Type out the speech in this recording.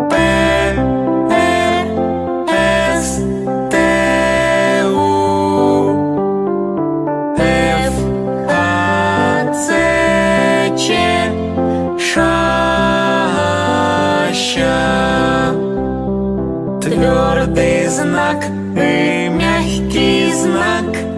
П, Р, С, Т, У, Ф, Г, Ц, Ч, Ш, Щ. Твердий знак і м'який знак.